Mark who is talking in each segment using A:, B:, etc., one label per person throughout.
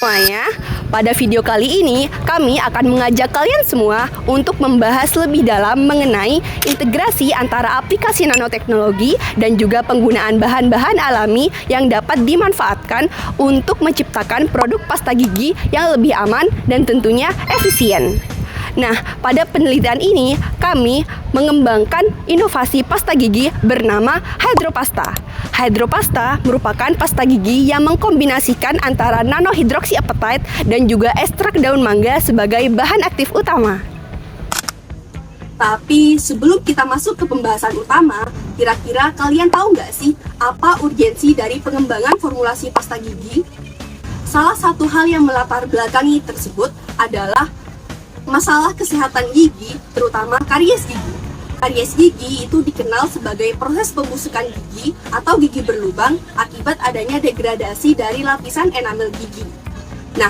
A: Semuanya, pada video kali ini kami akan mengajak kalian semua untuk membahas lebih dalam mengenai integrasi antara aplikasi nanoteknologi dan juga penggunaan bahan-bahan alami yang dapat dimanfaatkan untuk menciptakan produk pasta gigi yang lebih aman dan tentunya efisien. Nah, pada penelitian ini kami mengembangkan inovasi pasta gigi bernama Hydropasta. Hydropasta merupakan pasta gigi yang mengkombinasikan antara nanohydroxyapatite dan juga ekstrak daun mangga sebagai bahan aktif utama. Tapi sebelum kita masuk ke pembahasan utama, kira-kira kalian tahu nggak sih apa urgensi dari pengembangan formulasi pasta gigi? Salah satu hal yang melatar belakangi tersebut adalah masalah kesehatan gigi, terutama karies gigi. Karies gigi itu dikenal sebagai proses pembusukan gigi atau gigi berlubang akibat adanya degradasi dari lapisan enamel gigi. Nah,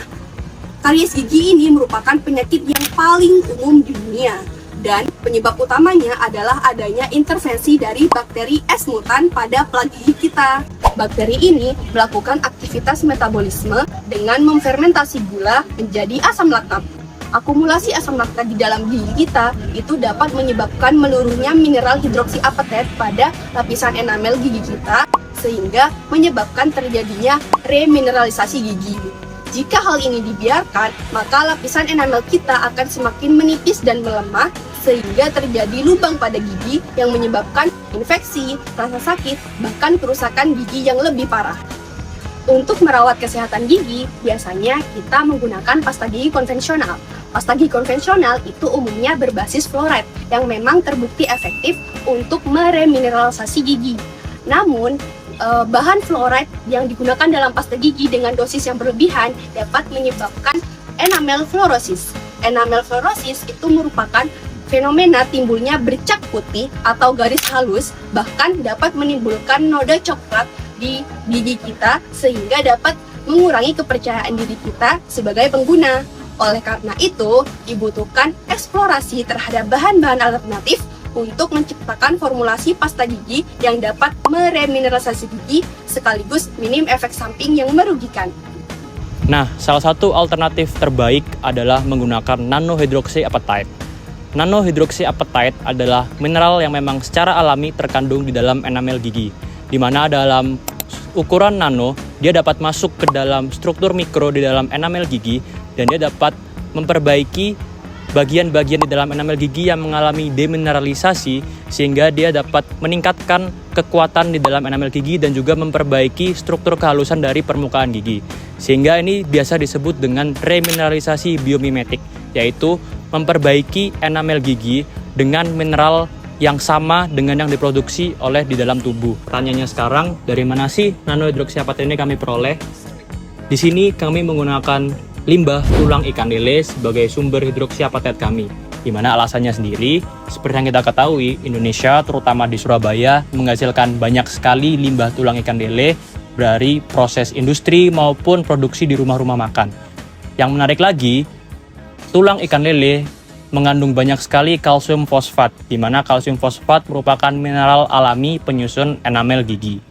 A: karies gigi ini merupakan penyakit yang paling umum di dunia dan penyebab utamanya adalah adanya intervensi dari bakteri S mutan pada plak gigi kita. Bakteri ini melakukan aktivitas metabolisme dengan memfermentasi gula menjadi asam laktat. Akumulasi asam laktat di dalam gigi kita itu dapat menyebabkan menurunnya mineral hidroksiapatite pada lapisan enamel gigi kita sehingga menyebabkan terjadinya remineralisasi gigi. Jika hal ini dibiarkan, maka lapisan enamel kita akan semakin menipis dan melemah sehingga terjadi lubang pada gigi yang menyebabkan infeksi, rasa sakit, bahkan kerusakan gigi yang lebih parah. Untuk merawat kesehatan gigi, biasanya kita menggunakan pasta gigi konvensional. Pasta gigi konvensional itu umumnya berbasis fluoride yang memang terbukti efektif untuk meremineralisasi gigi. Namun, bahan fluoride yang digunakan dalam pasta gigi dengan dosis yang berlebihan dapat menyebabkan enamel fluorosis. Enamel fluorosis itu merupakan fenomena timbulnya bercak putih atau garis halus, bahkan dapat menimbulkan noda coklat di gigi kita sehingga dapat mengurangi kepercayaan diri kita sebagai pengguna. Oleh karena itu, dibutuhkan eksplorasi terhadap bahan-bahan alternatif untuk menciptakan formulasi pasta gigi yang dapat meremineralisasi gigi sekaligus minim efek samping yang merugikan.
B: Nah, salah satu alternatif terbaik adalah menggunakan nanohydroxyapatite. Nanohydroxyapatite adalah mineral yang memang secara alami terkandung di dalam enamel gigi, di mana dalam ukuran nano, dia dapat masuk ke dalam struktur mikro di dalam enamel gigi dan dia dapat memperbaiki bagian-bagian di dalam enamel gigi yang mengalami demineralisasi sehingga dia dapat meningkatkan kekuatan di dalam enamel gigi dan juga memperbaiki struktur kehalusan dari permukaan gigi. Sehingga ini biasa disebut dengan remineralisasi biomimetik, yaitu memperbaiki enamel gigi dengan mineral yang sama dengan yang diproduksi oleh di dalam tubuh. Pertanyaannya sekarang, dari mana sih nanohydroxyapatite ini kami peroleh? Di sini kami menggunakan limbah tulang ikan lele sebagai sumber hidroksiapatite kami. Di mana alasannya sendiri, seperti yang kita ketahui, Indonesia terutama di Surabaya menghasilkan banyak sekali limbah tulang ikan lele dari proses industri maupun produksi di rumah-rumah makan. Yang menarik lagi, tulang ikan lele mengandung banyak sekali kalsium fosfat, di mana kalsium fosfat merupakan mineral alami penyusun enamel gigi.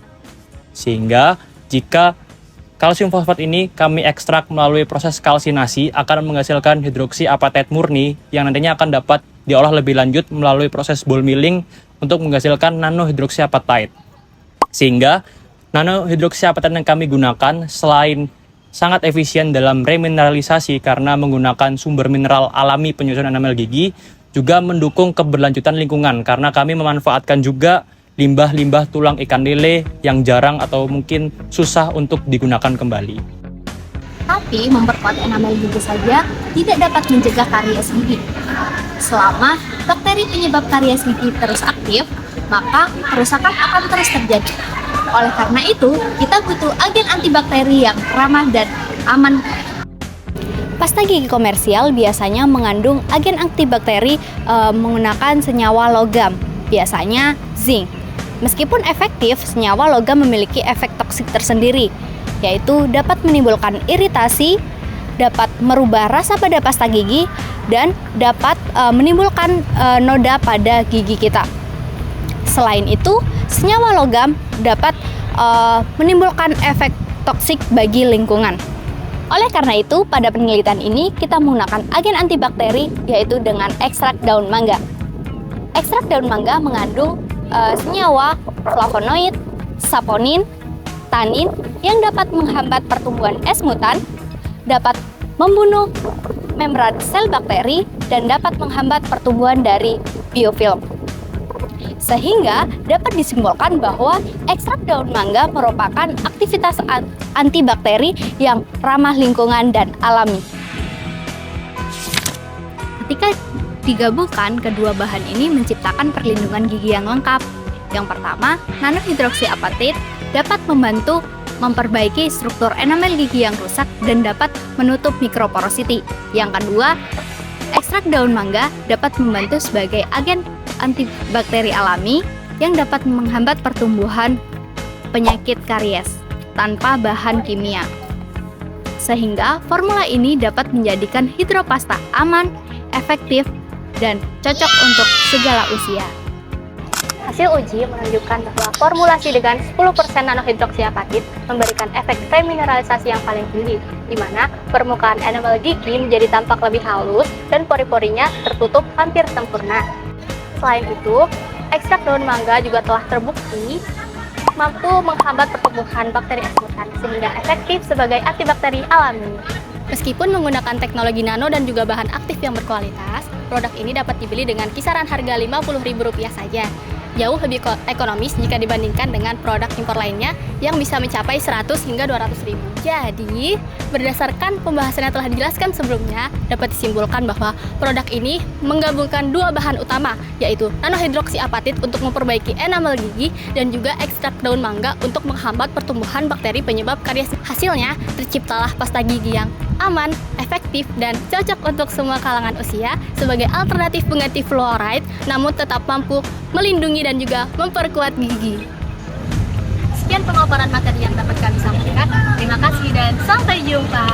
B: Sehingga jika kalsium fosfat ini kami ekstrak melalui proses kalsinasi akan menghasilkan hidroksiapatite murni yang nantinya akan dapat diolah lebih lanjut melalui proses ball milling untuk menghasilkan nanohydroxyapatite. Sehingga nanohydroxyapatite yang kami gunakan selain sangat efisien dalam remineralisasi karena menggunakan sumber mineral alami penyusun enamel gigi, juga mendukung keberlanjutan lingkungan karena kami memanfaatkan juga limbah-limbah tulang ikan lele yang jarang atau mungkin susah untuk digunakan kembali.
C: Tapi memperkuat enamel gigi saja tidak dapat mencegah karies gigi. Selama bakteri penyebab karies gigi terus aktif, maka kerusakan akan terus terjadi. Oleh karena itu, kita butuh agen antibakteri yang ramah dan aman.
D: Pasta gigi komersial biasanya mengandung agen antibakteri menggunakan senyawa logam, biasanya zinc. Meskipun efektif, senyawa logam memiliki efek toksik tersendiri, yaitu dapat menimbulkan iritasi, dapat merubah rasa pada pasta gigi, dan dapat menimbulkan noda pada gigi kita. Selain itu, senyawa logam dapat menimbulkan efek toksik bagi lingkungan. Oleh karena itu, pada penelitian ini kita menggunakan agen antibakteri yaitu dengan ekstrak daun mangga. Ekstrak daun mangga mengandung senyawa flavonoid, saponin, tanin yang dapat menghambat pertumbuhan es mutan, dapat membunuh membran sel bakteri, dan dapat menghambat pertumbuhan dari biofilm. Sehingga dapat disimpulkan bahwa ekstrak daun mangga merupakan aktivitas antibakteri yang ramah lingkungan dan alami. Ketika digabungkan, kedua bahan ini menciptakan perlindungan gigi yang lengkap. Yang pertama, nanohidroksiapatit dapat membantu memperbaiki struktur enamel gigi yang rusak dan dapat menutup mikroporosity. Yang kedua, ekstrak daun mangga dapat membantu sebagai agen antibakteri alami yang dapat menghambat pertumbuhan penyakit karies tanpa bahan kimia. Sehingga formula ini dapat menjadikan hidropasta aman, efektif, dan cocok untuk segala usia.
C: Hasil uji menunjukkan bahwa formulasi dengan 10% nanohidroksiapatit memberikan efek remineralisasi yang paling tinggi, di mana permukaan enamel gigi menjadi tampak lebih halus dan pori-porinya tertutup hampir sempurna. Selain itu, ekstrak daun mangga juga telah terbukti mampu menghambat pertumbuhan bakteri es mutan sehingga efektif sebagai antibakteri alami.
D: Meskipun menggunakan teknologi nano dan juga bahan aktif yang berkualitas, produk ini dapat dibeli dengan kisaran harga Rp50.000 saja. Jauh lebih ekonomis jika dibandingkan dengan produk impor lainnya yang bisa mencapai 100 hingga 200 ribu. Jadi, berdasarkan pembahasan yang telah dijelaskan sebelumnya, dapat disimpulkan bahwa produk ini menggabungkan dua bahan utama, yaitu nanohidroksiapatit untuk memperbaiki enamel gigi dan juga ekstrak daun mangga untuk menghambat pertumbuhan bakteri penyebab karies. Hasilnya, terciptalah pasta gigi yang aman, efektif, dan cocok untuk semua kalangan usia sebagai alternatif pengganti fluoride, namun tetap mampu melindungi dan juga memperkuat gigi.
C: Sekian pemaparan materi yang dapat kami sampaikan. Terima kasih dan sampai jumpa.